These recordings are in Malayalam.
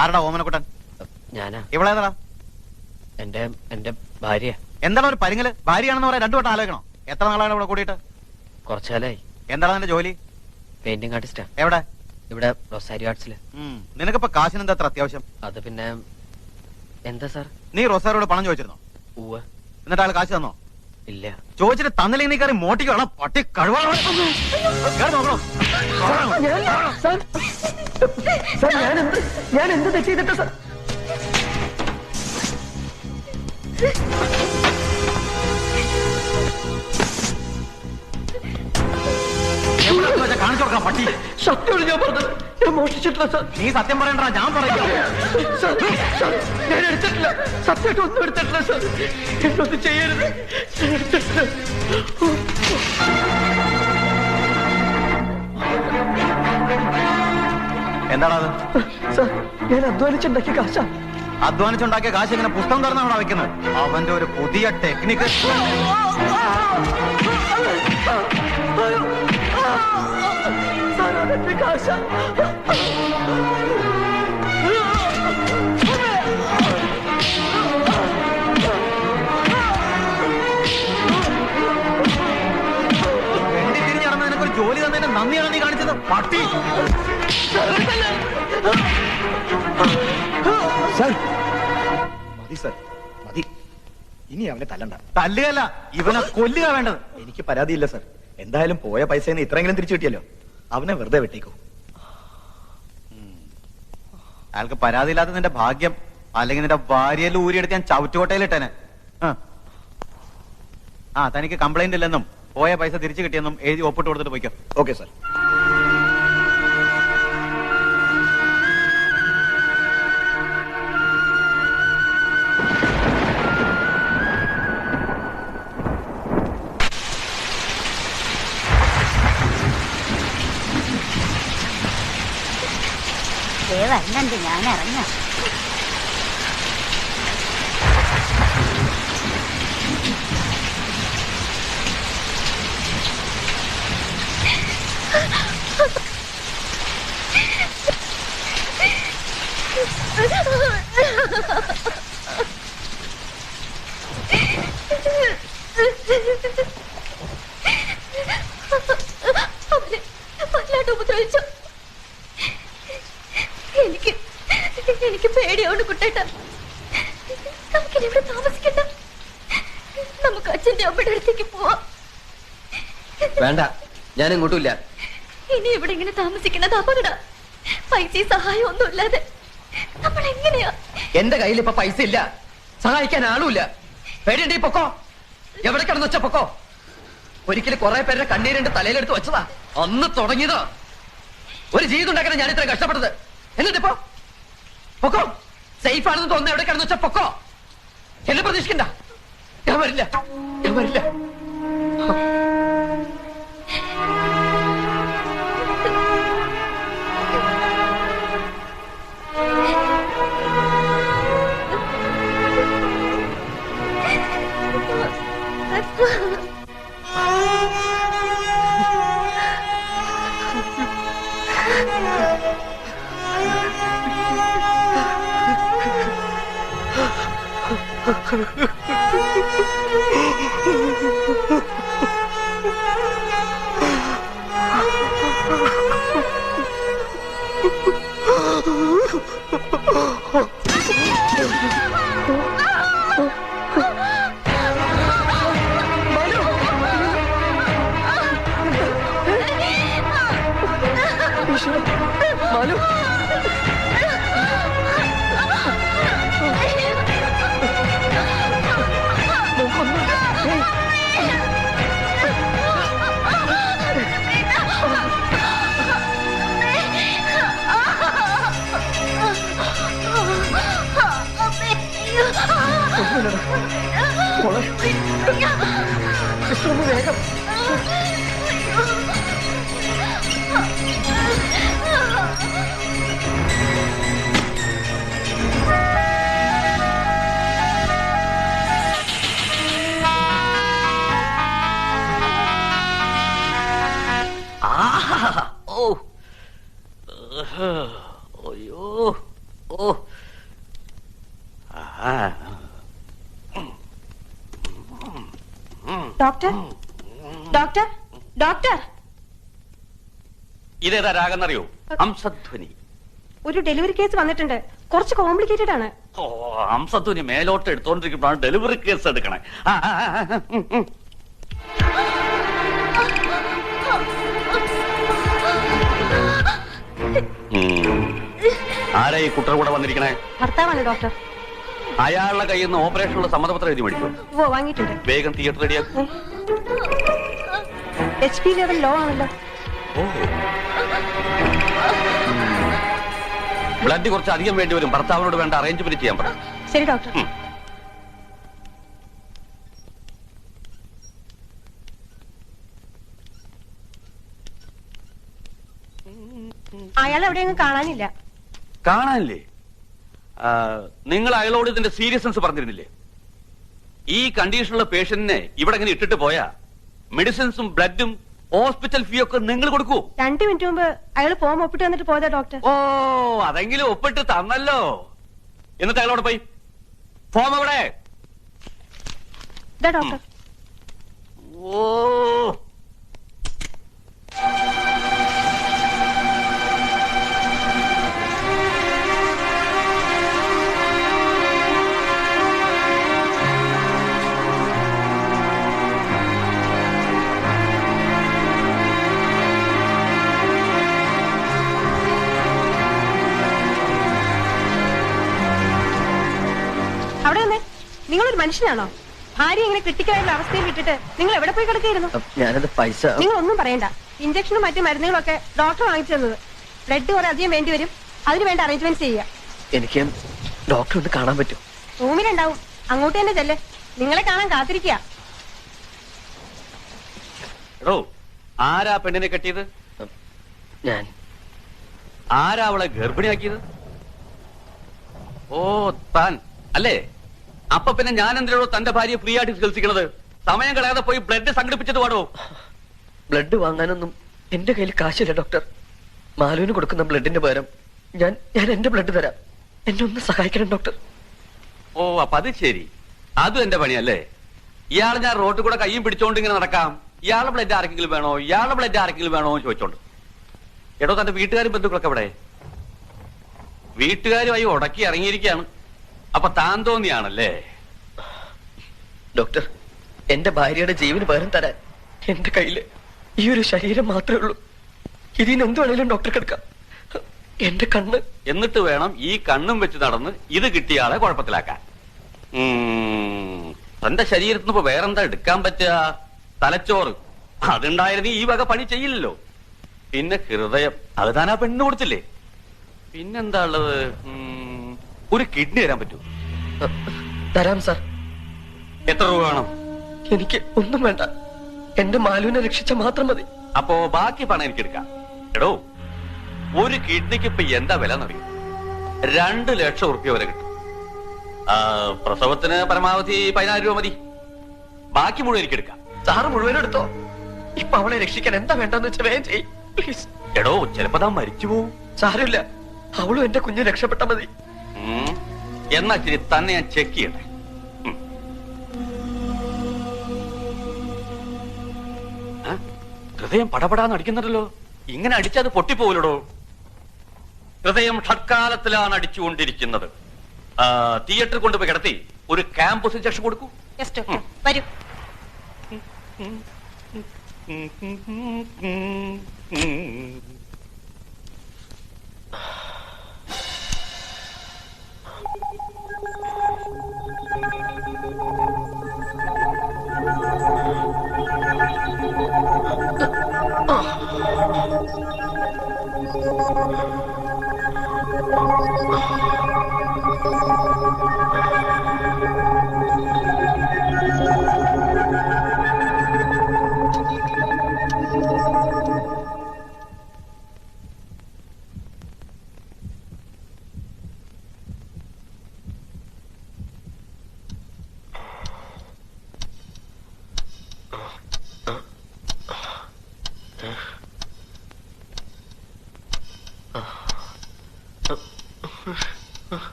ആരടാ ഓമനക്കുട്ടൻ? ഞാനാ. ഇവളേതാ? എന്റെ ഭാര്യ. എന്താണ് ഒരു പരിങ്ങല്? ഭാര്യയാണെന്ന് പറയാൻ 2 വട്ടം ആലോചിക്കണോ? എത്ര നാളാണ് ഇവിടെ കൂടിയിട്ട്? കുറച്ചാലായി. എന്താണ് നിന്റെ ജോലി? പെയിന്റിംഗ് ആർട്ടിസ്റ്റാ. എവിടെ? ഇവിടെ റൊസാരിയോ ആർട്സില്. നിനക്കിപ്പോ കാശിന് എന്താ അത്ര അത്യാവശ്യം? അത് പിന്നെ എന്താ സാർ? നീ റൊസാരിയോട് പണം ചോദിച്ചിരുന്നോ? ഉവ്വ്. എന്നിട്ട് ആൾ കാശ് തന്നോ? ഇല്ല. ചോദിച്ചിട്ട് തന്നില്ലെങ്കിൽ നീ കയറി മോട്ടിക്കോളാം. പട്ടി കഴിവാണോ? ഞാൻ എന്ത് തെറ്റ് ചെയ്തിട്ട് സാർ? കാണിച്ചു കൊടുക്കാം പട്ടി. സത്യമാണ് ഞാൻ പറഞ്ഞത്. ഞാൻ മോഷ്ടിച്ചിട്ടില്ല സാർ. നീ സത്യം പറയണ്ട, ഞാൻ പറയാം. ഞാൻ എടുത്തിട്ടില്ല, സത്യമായിട്ട് ഒന്നും എടുത്തിട്ടില്ല സാർ. എന്നൊന്നും ചെയ്യരുത്, ഞാൻ എടുത്തിട്ടില്ല. എന്താണത്? സാർ, ഞാൻ അധ്വാനിച്ചുണ്ടാക്കിയ കാശാ. അധ്വാനിച്ചുണ്ടാക്കിയ കാശ് ഇങ്ങനെ പുസ്തകം തുറന്നാണ് വെക്കുന്നത്. അവന്റെ ഒരു പുതിയ ടെക്നിക്ക്. സാർ, അതെന്റെ കാശാ. തിരിഞ്ഞ് നടന്ന് നിനക്കൊരു ജോലി തന്നതിന് നന്ദിയാണ് നീ കാണിച്ചത്, പട്ടി. മതി സർ, മതി. ഇനി അവനെ തല്ലണ്ട. തല്ലുകയല്ല, ഇവനെ കൊല്ലുക വേണ്ടത്. എനിക്ക് പരാതിയില്ല സർ. എന്തായാലും പോയ പൈസ ഇത്രയെങ്കിലും തിരിച്ചു കിട്ടിയല്ലോ. അവനെ വെറുതെ വെട്ടിക്കോ. അയാൾക്ക് പരാതിയില്ലാത്ത നിന്റെ ഭാഗ്യം. അല്ലെങ്കിൽ നിന്റെ ഭാര്യയിൽ ഊരിയെടുത്ത് ഞാൻ ചവിറ്റുകോട്ടയിലിട്ടേനെ. തനിക്ക് കംപ്ലൈന്റ് ഇല്ലെന്നും പോയ പൈസ തിരിച്ചു കിട്ടിയെന്നും എഴുതി ഒപ്പിട്ട് കൊടുത്തിട്ട് പോയിക്കോ. Okay sir. വരണുണ്ട്, ഞാൻ ഇറങ്ങാം. വല്ലാണ്ട് ഉപദ്രവിച്ചു. എനിക്ക് പേടിയോണ്ട് കുട്ടേട്ട. നമുക്കിനി ഇവിടെ താമസിക്കണ്ട. നമുക്ക് അച്ഛന്റെ അമ്മയുടെ അടുത്തേക്ക് പോവാം. വേണ്ട, ഞാൻ ഇങ്ങോട്ടുമില്ല. ഇനി ഇവിടെ ഇങ്ങനെ താമസിക്കുന്നത് അപകട. പൈസ സഹായം ഒന്നും ഇല്ലാതെ നമ്മൾ എങ്ങനെയാ? എന്റെ കയ്യിൽ ഇപ്പൊ പൈസ ഇല്ല, സഹായിക്കാൻ ആളുമില്ല. പേടിയുണ്ടേ പൊക്കോ, എവിടെ കിടന്ന് വെച്ച പൊക്കോ. ഒരിക്കലും കുറെ പേരുടെ കണ്ണീരിന്റെ തലയിലെടുത്ത് വെച്ചതാ, അന്ന് തുടങ്ങിയതാ. ഒരു ജീവിതം ഉണ്ടാക്കാൻ ഞാൻ ഇത്ര കഷ്ടപ്പെട്ടത്. എന്നിട്ടിപ്പോ പൊക്കോ. സേഫ് ആണെന്ന് തോന്നുന്ന എവിടെ കിടന്ന് വെച്ച പൊക്കോ. എന്നെ പ്രതീക്ഷിക്കണ്ട. ഞാൻ വരില്ല, ഞാൻ വരില്ല. മാലു, വേഗം. അയ്യോ, ഓ ഡോക്ടർ ഡോക്ടർ ഡോക്ടർ ഇതേതാ രാഗെന്നറിയോ? ഹംസധ്വനി. ഒരു ഡെലിവറി കേസ് വന്നിട്ടുണ്ട്. കുറച്ച് കോംപ്ലിക്കേറ്റഡ് ആണ്. ഓ, ഹംസധ്വനി മേലോട്ട് എടുത്തോണ്ടിരിക്കുമ്പോഴാണ് ഡെലിവറി കേസ് എടുക്കണേ. ആരാ ഈ കുട്ടർ കൂടെ വന്നിരിക്കണേ? ഭർത്താവാണ് ഡോക്ടർ. അയാളുടെ കയ്യിൽ നിന്ന് ഓപ്പറേഷനുള്ള സമ്മതപത്രം എഴുതി മേടിക്കും. ഓ, വാങ്ങിയിട്ടുണ്ട്. വേഗം തിയേറ്റർ റെഡിയാക്കും. HP ലെവൽ ലോ ആണല്ലോ. ബ്ലഡ് കുറച്ച് അധികം വേണ്ടി വരും. ഭർത്താവിനോട് വേണ്ട അറേഞ്ച്മെന്റ് ചെയ്യാൻ പറ. ശരി ഡോക്ടർ. അയാൾ എവിടെയൊന്നും കാണാനില്ല. കാണാനില്ലേ? നിങ്ങൾ അയാളോട് ഇതിന്റെ സീരിയസ്നെസ് പറഞ്ഞിരുന്നില്ലേ? ഈ കണ്ടീഷനുള്ള പേഷ്യന്റിനെ ഇവിടെ ഇങ്ങനെ ഇട്ടിട്ട് പോയാ മെഡിസിൻസും ബ്ലഡും ഹോസ്പിറ്റൽ ഫീ ഒക്കെ നിങ്ങൾ കൊടുക്കൂ. 2 മിനിറ്റ് മുമ്പ് അയാൾ ഫോം ഒപ്പിട്ട് വന്നിട്ട് പോയതാ ഡോക്ടർ. ഓ, അതെങ്കിലും ഒപ്പിട്ട് തന്നല്ലോ. എന്നിട്ട് അയാളോട് പോയി ഫോം എവിടെ? ഇതാ ഡോക്ടർ. ഓ, അവിടെ വന്നേ. നിങ്ങളൊരു മനുഷ്യനാണോ? ഭാര്യ ഇങ്ങനെ ക്രിട്ടിക്കലായിട്ടുള്ള അവസ്ഥയിൽ വിട്ടിട്ട് നിങ്ങൾ എവിടെ പോയി കിടക്കായിരുന്നു? ഞാനത് പൈസ നിങ്ങൾ ഒന്നും പറയണ്ട. ഇഞ്ചക്ഷനും മറ്റു മരുന്നുകളൊക്കെ ഡോക്ടർ വാങ്ങിച്ചു തന്നത്. ബ്ലഡ് കുറെ അധികം വേണ്ടി വരും. അതിന് വേണ്ട അറേഞ്ച്മെന്റ് ചെയ്യുക. എനിക്ക് ഡോക്ടർ ഒന്ന് കാണാൻ പറ്റും? റൂമിലുണ്ടാവും. അങ്ങോട്ട് തന്നെ ചെല്ല്. നിങ്ങളെ കാണാൻ കാത്തിരിക്കുക. എടോ, ആരാ പെണ്ണിനെ കെട്ടിയത്? ഞാൻ. ആരാ അവളെ ഗർഭിണിയാക്കിയത്? ഓ, താൻ അല്ലേ? അപ്പൊ പിന്നെ ഞാൻ എന്തിനോ തന്റെ ഭാര്യയെ ഫ്രീ ആയിട്ട് ചികിത്സിക്കണത്? സമയം കളയാതെ പോയി ബ്ലഡ് സംഘടിപ്പിച്ചത് പാടോ? ബ്ലഡ് വാങ്ങാനൊന്നും എന്റെ കയ്യിൽ കാശില്ല ഡോക്ടർ. മാലുവിന് കൊടുക്കുന്ന ബ്ലഡിന്റെ പകരം ഞാൻ എന്റെ ബ്ലഡ് തരാം. എന്നെ ഒന്ന് സഹായിക്കണം ഡോക്ടർ. ഓ, അപ്പൊ അത് ശരി. അതും എന്റെ പണിയല്ലേ? ഇയാൾ ഞാൻ റോട്ടിൽ കൂടെ കയ്യും പിടിച്ചോണ്ട് ഇങ്ങനെ നടക്കാം. ഇയാളുടെ ബ്ലഡ് ആർക്കെങ്കിലും വേണോ, ഇയാളുടെ ബ്ലഡ് ആർക്കെങ്കിലും വേണോ എന്ന് ചോദിച്ചോണ്ട്. എടോ, തന്റെ വീട്ടുകാരും ബന്ധുക്കളൊക്കെ എവിടെ? വീട്ടുകാരുമായി ഉടക്കി ഇറങ്ങിയിരിക്കുകയാണ്. അപ്പൊ താൻ തോന്നിയാണല്ലേ? ഡോക്ടർ, എന്റെ ഭാര്യയുടെ ജീവന് പകരം തരാൻ എന്റെ കയ്യില് ഈ ഒരു ശരീരം മാത്രമേ ഉള്ളൂ. ഇതിന് എന്ത് വേണേലും ഡോക്ടർ എടുക്കാം. എന്റെ കണ്ണ്. എന്നിട്ട് വേണം ഈ കണ്ണും വെച്ച് നടന്ന് ഇത് കിട്ടിയ ആളെ കുഴപ്പത്തിലാക്കാൻ. തന്റെ ശരീരത്തിന് ഇപ്പൊ വേറെന്താ എടുക്കാൻ പറ്റുക? തലച്ചോറ്. അതുണ്ടായിരുന്നു ഈ വക പണി ചെയ്യില്ലല്ലോ. പിന്നെ ഹൃദയം, അത് താൻ ആ പെണ്ണ് കൊടുത്തില്ലേ? പിന്നെന്താ ഉള്ളത്? ഒരു കിഡ്നി തരാൻ പറ്റൂ? തരാം സാർ. എത്ര രൂപ വേണം? എനിക്ക് ഒന്നും വേണ്ട. എന്റെ മാലുവിനെ രക്ഷിച്ച മാത്രം മതി. അപ്പോ ബാക്കി പണം എനിക്ക് എടുക്കാം. എടോ, ഒരു കിഡ്നിക്ക് ഇപ്പൊ എന്താ വില എന്നറിയും? 2 ലക്ഷം ഉറുപ്പ്യ വരെ കിട്ടും. പ്രസവത്തിന് പരമാവധി 10,000 രൂപ മതി. ബാക്കി മുഴുവൻ എനിക്ക് എടുക്കാം. സാറ് മുഴുവനും എടുത്തോ. ഇപ്പൊ അവളെ രക്ഷിക്കാൻ എന്താ വേണ്ടെന്ന് വെച്ചാൽ വേഗം ചെയ്യ് പ്ലീസ്. എടോ, ചിലപ്പോ താൻ മരിച്ചു പോവും. സാരമില്ല, അവളും എന്റെ കുഞ്ഞു രക്ഷപ്പെട്ട മതി. എന്നാ ശരി, തന്നെ ഞാൻ ചെക്ക് ചെയ്യട്ടെ. ഹൃദയം പടപടാന്ന് അടിക്കുന്നുണ്ടല്ലോ. ഇങ്ങനെ അടിച്ചത് പൊട്ടിപ്പോവില്ലടോ. ഹൃദയം ഷഡ്കാലത്തിലാണ് അടിച്ചുകൊണ്ടിരിക്കുന്നത്. തിയേറ്ററിൽ കൊണ്ടുപോയി കിടത്തി ഒരു ക്യാമ്പസ് ഇഞ്ചക്ഷൻ കൊടുക്കൂ. വരൂ.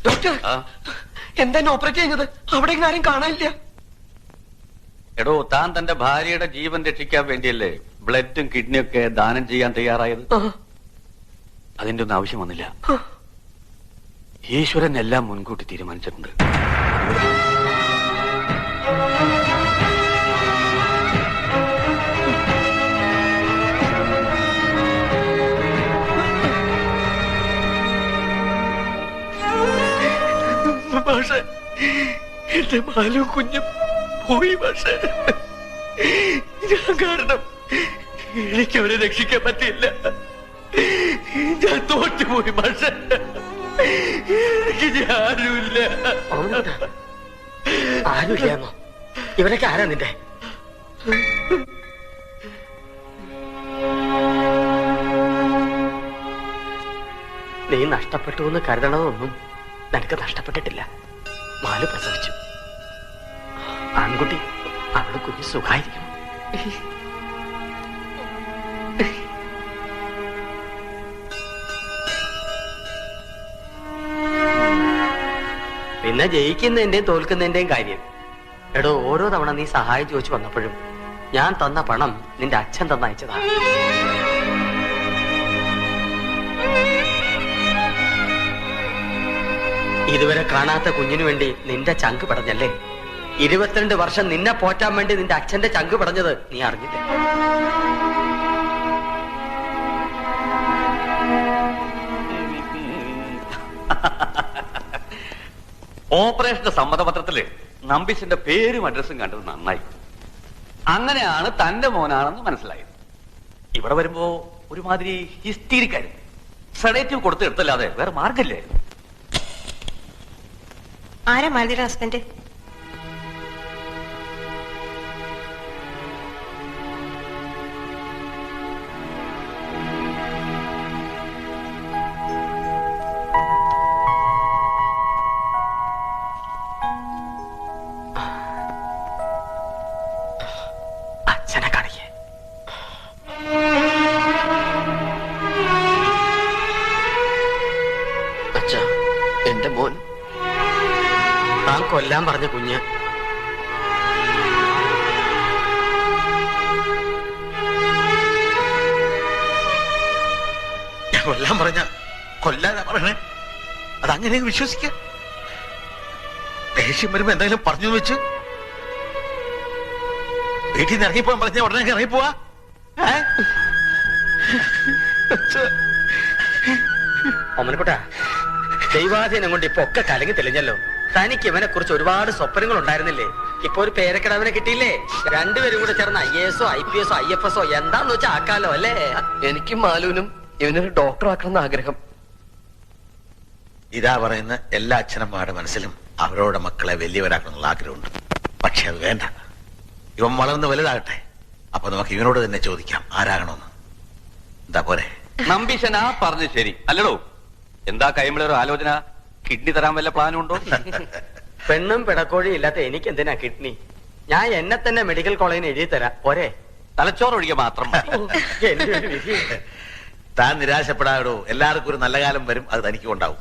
ഡോക്ടർ, എന്താ ഓപ്പറേറ്റ് ചെയ്യുന്നത്? അവിടെ ആരും കാണാനില്ല. എടോ, താൻ തന്റെ ഭാര്യയുടെ ജീവൻ രക്ഷിക്കാൻ വേണ്ടിയല്ലേ ബ്ലഡും കിഡ്നിയും ഒക്കെ ദാനം ചെയ്യാൻ തയ്യാറായത്? അതിന്റെ ഒന്നും ആവശ്യം വന്നില്ല. ഈശ്വരൻ എല്ലാം മുൻകൂട്ടി തീരുമാനിച്ചിട്ടുണ്ട്. പക്ഷേ എന്റെ മാലും കുഞ്ഞും പോയി. പക്ഷേ ഞാൻ കാരണം എനിക്ക് അവരെ രക്ഷിക്കാൻ പറ്റിയില്ല. ഞാൻ തോറ്റുപോയി. പക്ഷേ എനിക്ക് ആരുമില്ല. ആരുമില്ലെന്നോ? ഇവരൊക്കെ ആരാ നിന്റെ? നീ നഷ്ടപ്പെട്ടു എന്ന് കരുതണതൊന്നും നിനക്ക് നഷ്ടപ്പെട്ടിട്ടില്ല. മാലു പ്രസവിച്ചു. ആൺകുട്ടി. അവള് കുഞ്ഞ് സുഖായിരിക്കും. പിന്നെ ജയിക്കുന്നതിന്റെയും തോൽക്കുന്നതിന്റെയും കാര്യം. എടോ, ഓരോ തവണ നീ സഹായം ചോദിച്ചു വന്നപ്പോഴും ഞാൻ തന്ന പണം നിന്റെ അച്ഛൻ തന്നയച്ചതാണ്. ഇതുവരെ കാണാത്ത കുഞ്ഞിനു വേണ്ടി നിന്റെ ചങ്ക് പടഞ്ഞല്ലേ? 22 വർഷം നിന്നെ പോറ്റാൻ വേണ്ടി നിന്റെ അച്ഛന്റെ ചങ്ക് പടഞ്ഞത് നീ അറിഞ്ഞില്ല. ഓപ്പറേഷന്റെ സമ്മതപത്രത്തില് നമ്പീശന്റെ പേരും അഡ്രസ്സും കണ്ടത് നന്നായി. അങ്ങനെയാണ് തന്റെ മോനാണെന്ന് മനസ്സിലായത്. ഇവിടെ വരുമ്പോ ഒരുമാതിരി ഹിസ്റ്റീരിക്കായിരുന്നു. സെഡേറ്റീവ് കൊടുത്ത് എടുത്തല്ലാതെ വേറെ മാർഗമില്ലേ? ആരാ മാലതിയുടെ ഹസ്ബൻഡ്? അച്ഛനെ കാണിക്കേ. അച്ഛാ, എന്റെ മോൻ. താൻ കൊല്ലാൻ പറഞ്ഞ കുഞ്ഞ് കൊല്ലാൻ പറഞ്ഞ കൊല്ലാനാ പറയണേ? അതങ്ങനെ വിശ്വസിക്ക? ദേഷ്യം വരുമ്പോ എന്തെങ്കിലും പറഞ്ഞു വെച്ച് വീട്ടിൽ നിന്ന് ഇറങ്ങിപ്പോവാൻ പറഞ്ഞ ഉടനെ ഇറങ്ങിപ്പോവാ? ഒമനക്കുട്ടാ, ദൈവാധീനം കൊണ്ട് ഇപ്പൊ ഒക്കെ കലങ്ങി തെളിഞ്ഞല്ലോ. തനിക്ക് ഇവനെ കുറിച്ച് ഒരുപാട് സ്വപ്നങ്ങൾ ഉണ്ടായിരുന്നില്ലേ? ഇപ്പൊ ഒരു പേരക്കിടവനെ കിട്ടിയില്ലേ? രണ്ടുപേരും കൂടെ ചേർന്ന് IAS IPS IFS എന്താന്ന് വെച്ചാൽ ആക്കാലോ അല്ലേ? എനിക്കും മാലുവിനും ഇവനൊരു ഡോക്ടർ ആക്കണം ആഗ്രഹം. ഇതാ പറയുന്ന എല്ലാ അച്ഛനമ്മമാരുടെ മനസ്സിലും അവരോടെ മക്കളെ വലിയവരാക്കണമെന്നുള്ള ആഗ്രഹമുണ്ട്. പക്ഷെ അത് വേണ്ട. ഇവൻ വളർന്ന് വലുതാകട്ടെ. അപ്പൊ നമുക്ക് ഇവനോട് തന്നെ ചോദിക്കാം ആരാകണമെന്ന്. എന്താ പോരെ? നമ്പീശൻ ആ പറഞ്ഞു ശരി അല്ലടോ. എന്താ കൈമിളൊരു ആലോചന? കിഡ്നി തരാൻ വല്ല പ്ലാനും ഉണ്ടോ? പെണ്ണും പിടക്കോഴിയും ഇല്ലാത്ത എനിക്ക് എന്തിനാ കിഡ്നി? ഞാൻ എന്നെ തന്നെ മെഡിക്കൽ കോളേജിന് എഴുതി തരാം പോരെ? തലച്ചോറൊഴികെ മാത്രം മതി. എന്റെ ഒരു വിധി. താൻ നിരാശപ്പെടാടോ. എല്ലാവർക്കും ഒരു നല്ല കാലം വരും. അത് തനിക്കും ഉണ്ടാവും.